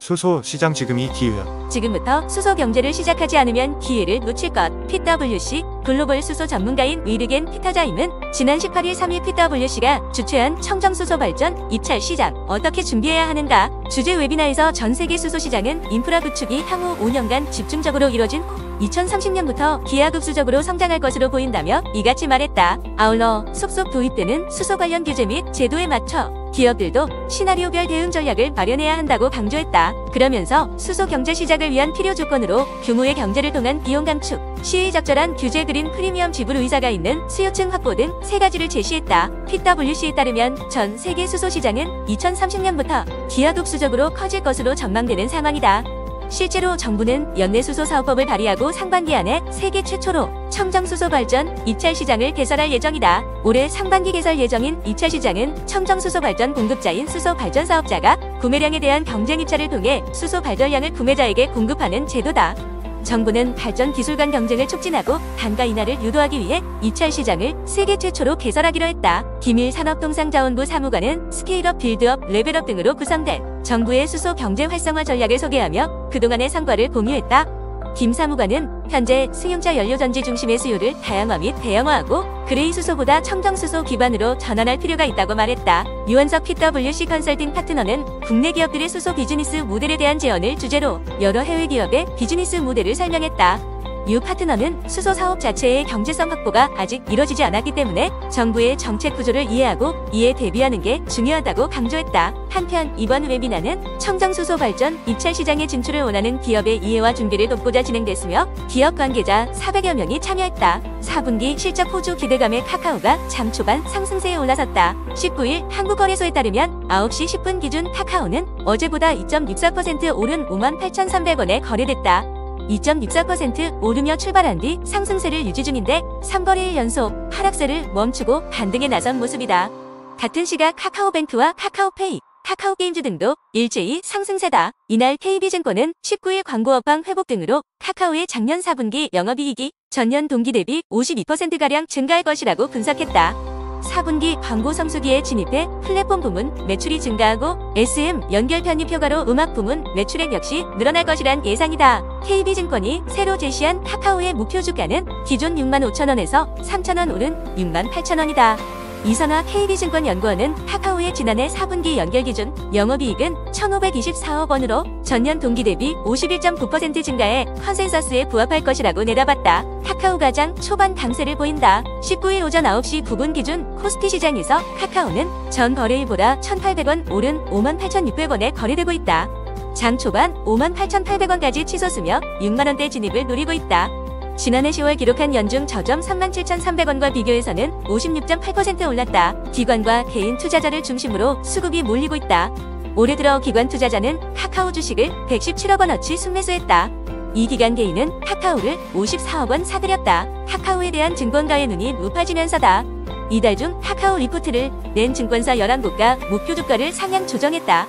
수소 시장 지금이 기회야. 지금부터 수소 경제를 시작하지 않으면 기회를 놓칠 것. PwC 글로벌 수소 전문가인 위르겐 피터자임은 지난 18일 3일 PwC가 주최한 청정수소 발전 입찰 시장 어떻게 준비해야 하는가 주제 웨비나에서 전 세계 수소 시장은 인프라 구축이 향후 5년간 집중적으로 이뤄진 후 2030년부터 기하급수적으로 성장할 것으로 보인다며 이같이 말했다. 아울러 속속 도입되는 수소 관련 규제 및 제도에 맞춰 기업들도 시나리오별 대응 전략을 마련해야 한다고 강조했다. 그러면서 수소 경제 시작을 위한 필요 조건으로 규모의 경제를 통한 비용 감축, 시의 적절한 규제 그린 프리미엄 지불 의사가 있는 수요층 확보 등 세 가지를 제시했다. PwC에 따르면 전 세계 수소 시장은 2030년부터 기하급수적으로 커질 것으로 전망되는 상황이다. 실제로 정부는 연내수소 사업법을 발의하고 상반기 안에 세계 최초로 청정수소 발전 입찰 시장을 개설할 예정이다. 올해 상반기 개설 예정인 입찰 시장은 청정수소 발전 공급자인 수소 발전 사업자가 구매량에 대한 경쟁 입찰을 통해 수소 발전량을 구매자에게 공급하는 제도다. 정부는 발전 기술 간 경쟁을 촉진하고 단가 인하를 유도하기 위해 입찰 시장을 세계 최초로 개설하기로 했다. 김일 산업통상자원부 사무관은 스케일업, 빌드업, 레벨업 등으로 구성된 정부의 수소 경제 활성화 전략을 소개하며 그동안의 성과를 공유했다. 김 사무관은 현재 승용차 연료전지 중심의 수요를 다양화 및 대형화하고 그레이 수소보다 청정수소 기반으로 전환할 필요가 있다고 말했다. 유원석 PwC 컨설팅 파트너는 국내 기업들의 수소 비즈니스 모델에 대한 제언을 주제로 여러 해외 기업의 비즈니스 모델을 설명했다. 유 파트너는 수소 사업 자체의 경제성 확보가 아직 이뤄지지 않았기 때문에 정부의 정책 구조를 이해하고 이에 대비하는 게 중요하다고 강조했다. 한편 이번 웨비나는 청정수소 발전 입찰 시장에 진출을 원하는 기업의 이해와 준비를 돕고자 진행됐으며 기업 관계자 400여 명이 참여했다. 4분기 실적 호주 기대감에 카카오가 장 초반 상승세에 올라섰다. 19일 한국거래소에 따르면 9시 10분 기준 카카오는 어제보다 2.64% 오른 58,300원에 거래됐다. 2.64% 오르며 출발한 뒤 상승세를 유지 중인데 3거래일 연속 하락세를 멈추고 반등에 나선 모습이다. 같은 시각 카카오뱅크와 카카오페이, 카카오게임즈 등도 일제히 상승세다. 이날 KB증권은 19일 광고 업황 회복 등으로 카카오의 작년 4분기 영업이익이 전년 동기 대비 52%가량 증가할 것이라고 분석했다. 4분기 광고 성수기에 진입해 플랫폼 부문 매출이 증가하고 SM 연결 편입 효과로 음악 부문 매출액 역시 늘어날 것이란 예상이다. KB증권이 새로 제시한 카카오의 목표 주가는 기존 65,000원에서 3,000원 오른 68,000원이다. 이선화 KB증권연구원은 카카오의 지난해 4분기 연결 기준 영업이익은 1,524억 원으로 전년 동기 대비 51.9% 증가해 컨센서스에 부합할 것이라고 내다봤다. 카카오가 장 초반 강세를 보인다. 19일 오전 9시 9분 기준 코스피 시장에서 카카오는 전 거래일보다 1,800원 오른 58,600원에 거래되고 있다. 장 초반 58,800원까지 치솟으며 6만원대 진입을 노리고 있다. 지난해 10월 기록한 연중 저점 37,300원과 비교해서는 56.8% 올랐다. 기관과 개인 투자자를 중심으로 수급이 몰리고 있다. 올해 들어 기관 투자자는 카카오 주식을 117억 원어치 순매수했다. 이 기간 개인은 카카오를 54억 원 사들였다. 카카오에 대한 증권가의 눈이 높아지면서다. 이달 중 카카오 리포트를 낸 증권사 11곳과 목표 주가를 상향 조정했다.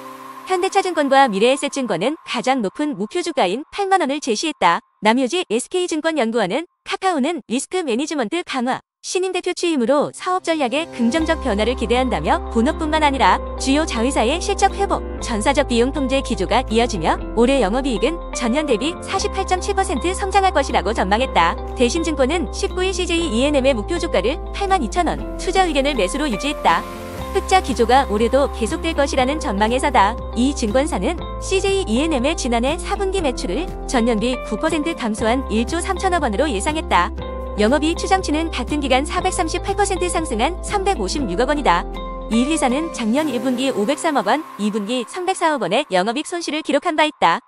현대차증권과 미래에셋증권은 가장 높은 목표 주가인 8만원을 제시했다. 남효지 SK증권연구원은 카카오는 리스크 매니지먼트 강화, 신임 대표 취임으로 사업 전략에 긍정적 변화를 기대한다며 본업뿐만 아니라 주요 자회사의 실적 회복, 전사적 비용 통제 기조가 이어지며 올해 영업이익은 전년 대비 48.7% 성장할 것이라고 전망했다. 대신증권은 19일 CJ E&M의 목표 주가를 82,000원, 투자 의견을 매수로 유지했다. 흑자 기조가 올해도 계속될 것이라는 전망에서다. 이 증권사는 CJ E&M의 지난해 4분기 매출을 전년 비 9% 감소한 1조 3천억 원으로 예상했다. 영업이익 추정치는 같은 기간 438% 상승한 356억 원이다. 이 회사는 작년 1분기 503억 원, 2분기 304억 원의 영업이익 손실을 기록한 바 있다.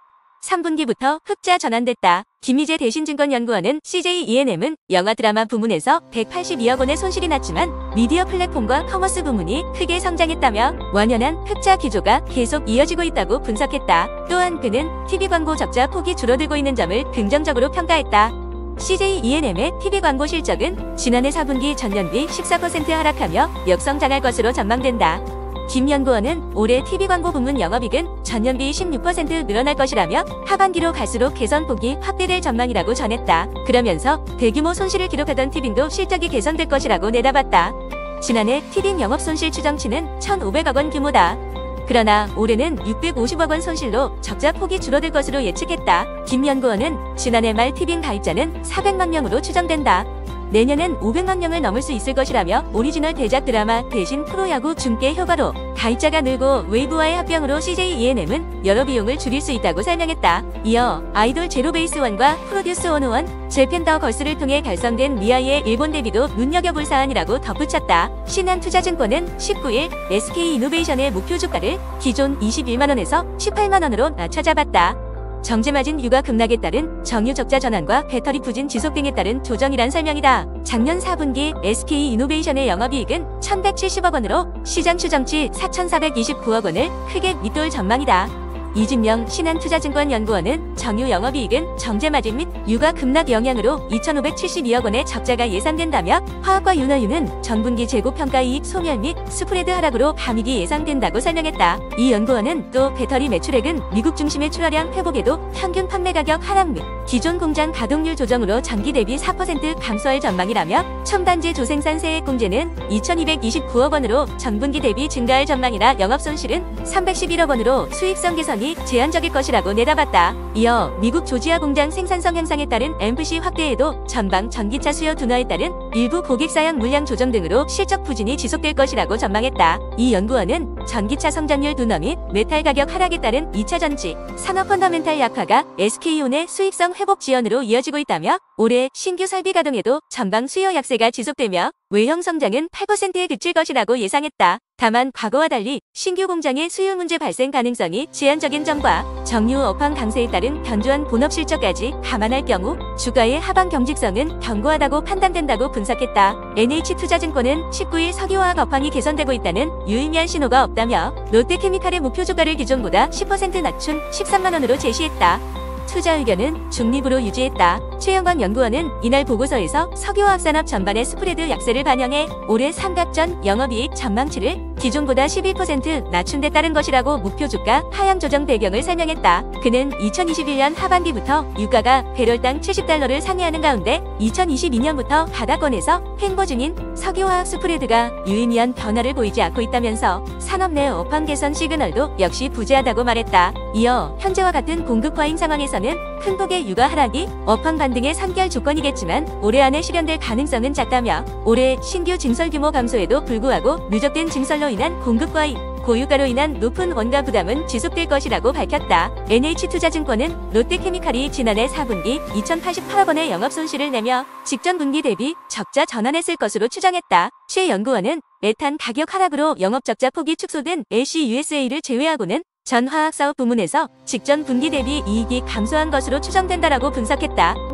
3분기부터 흑자 전환됐다. 김희재 대신증권연구원은 CJ E&M은 영화 드라마 부문에서 182억 원의 손실이 났지만 미디어 플랫폼과 커머스 부문이 크게 성장했다며 완연한 흑자 기조가 계속 이어지고 있다고 분석했다. 또한 그는 TV 광고 적자 폭이 줄어들고 있는 점을 긍정적으로 평가했다. CJ E&M의 TV 광고 실적은 지난해 4분기 전년비 14% 하락하며 역성장할 것으로 전망된다. 김 연구원은 올해 TV 광고 부문 영업이익은 전년비 16% 늘어날 것이라며 하반기로 갈수록 개선폭이 확대될 전망이라고 전했다. 그러면서 대규모 손실을 기록하던 티빙도 실적이 개선될 것이라고 내다봤다. 지난해 티빙 영업손실 추정치는 1,500억 원 규모다. 그러나 올해는 650억 원 손실로 적자 폭이 줄어들 것으로 예측했다. 김 연구원은 지난해 말 티빙 가입자는 400만 명으로 추정된다. 내년엔 500만 명을 넘을 수 있을 것이라며 오리지널 대작 드라마 대신 프로야구 중계 효과로 가입자가 늘고 웨이브와의 합병으로 CJ E&M은 여러 비용을 줄일 수 있다고 설명했다. 이어 아이돌 제로베이스1과 프로듀스 101, 재팬 더 걸스를 통해 달성된 미아이의 일본 데뷔도 눈여겨볼 사안이라고 덧붙였다. 신한투자증권은 19일 SK이노베이션의 목표 주가를 기존 21만원에서 18만원으로 낮춰잡았다. 정제마진 유가 급락에 따른 정유 적자 전환과 배터리 부진 지속 등에 따른 조정이란 설명이다. 작년 4분기 SK이노베이션의 영업이익은 1,170억 원으로 시장 추정치 4,429억 원을 크게 밑돌 전망이다. 이진명 신한투자증권 연구원은 정유 영업이익은 정제마진 및 유가 급락 영향으로 2,572억 원의 적자가 예상된다며 화학과 윤활유는 전분기 재고평가이익 소멸 및 스프레드 하락으로 감익이 예상된다고 설명했다. 이 연구원은 또 배터리 매출액은 미국 중심의 출하량 회복에도 평균 판매 가격 하락 및 기존 공장 가동률 조정으로 전기 대비 4% 감소할 전망이라며 첨단지 조생산 세액 공제는 2,229억 원으로 전분기 대비 증가할 전망이라 영업손실은 311억 원으로 수익성 개선이 제한적일 것이라고 내다봤다. 이어 미국 조지아 공장 생산성 향상에 따른 MFC 확대에도 전방 전기차 수요 둔화에 따른 일부 고객 사양 물량 조정 등으로 실적 부진이 지속될 것이라고 전망했다. 이 연구원은 전기차 성장률 둔화 및 메탈 가격 하락에 따른 2차 전지 산업 펀더멘탈 약화가 SK온의 수익성 회복 지연으로 이어지고 있다며 올해 신규 설비 가동에도 전방 수요 약세가 지속되며 외형 성장은 8%에 그칠 것이라고 예상했다. 다만 과거와 달리 신규 공장의 수요 문제 발생 가능성이 제한적인 점과 정유 업황 강세에 따른 견조한 본업 실적까지 감안할 경우 주가의 하방 경직성은 견고하다고 판단된다고 분석했다. NH투자증권은 19일 석유화학 업황이 개선되고 있다는 유의미한 신호가 없다며 롯데케미칼의 목표 주가를 기존보다 10% 낮춘 13만 원으로 제시했다. 투자 의견은 중립으로 유지했다. 최영광 연구원은 이날 보고서에서 석유화학 산업 전반의 스프레드 약세를 반영해 올해 삼각전 영업이익 전망치를 기존보다 11% 낮춘 데 따른 것이라고 목표 주가 하향 조정 배경을 설명했다. 그는 2021년 하반기부터 유가가 배럴당 70달러를 상회하는 가운데 2022년부터 바닥권에서 횡보 중인 석유화학 스프레드가 유의미한 변화를 보이지 않고 있다면서 산업 내 업황 개선 시그널도 역시 부재하다고 말했다. 이어 현재와 같은 공급 과잉 상황에서는 큰 폭의 유가 하락이 업황 반등의 선결 조건이겠지만 올해 안에 실현될 가능성은 작다며 올해 신규 증설 규모 감소에도 불구하고 누적된 증설로 인한 공급 과잉, 고유가로 인한 높은 원가 부담은 지속될 것이라고 밝혔다. NH투자증권은 롯데케미칼이 지난해 4분기 2,088억 원의 영업손실을 내며 직전 분기 대비 적자 전환했을 것으로 추정했다. 최 연구원은 메탄 가격 하락으로 영업적자 폭이 축소된 LCUSA를 제외하고는 전 화학사업 부문에서 직전 분기 대비 이익이 감소한 것으로 추정된다라고 분석했다.